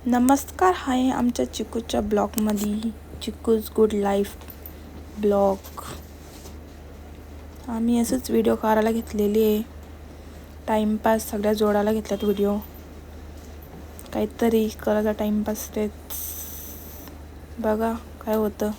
नमस्कार, हाय आमच्या चिकूच्या ब्लॉगमध्ये. Chikoos good life blog. आम्ही असंच व्हिडिओ करायला घेतलेली आहे. टाईमपास सगळ्या जोडायला घेतल्यात व्हिडिओ. काहीतरी करायचा टाईमपास तेच बघा काय होतं.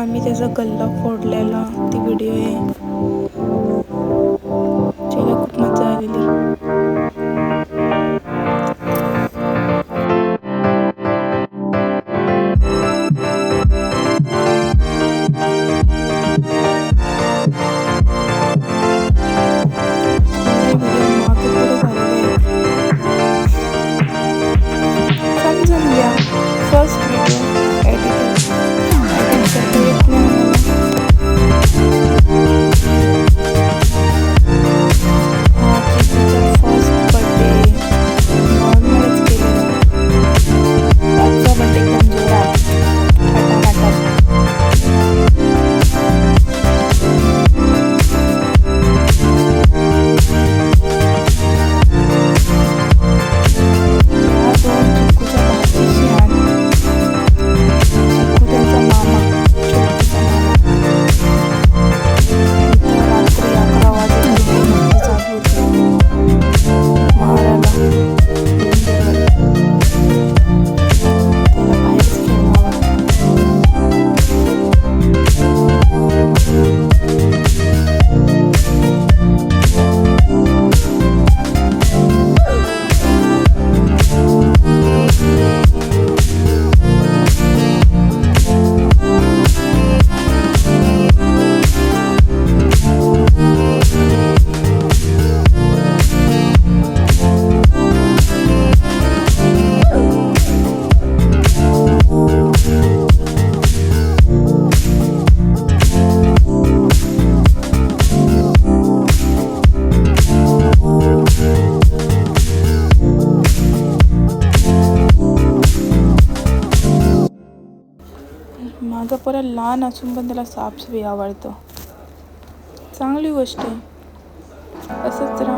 मी त्याचा गल्ला फोडलेला ती व्हिडिओ आहे. त्याला खूप मजा आलेली. समजून घ्या, फर्स्ट व्हिडिओ एडिट करता येत नाही आम्हाला. फर्स्ट बर्थडे नॉर्मलच केलेला. आजचा बर्थडे एकदम जोरात थाटामाटात. माझा पोरं लहान असून पण त्याला सापशिडी आवडतं. चांगली गोष्ट आहे. असंच राहा.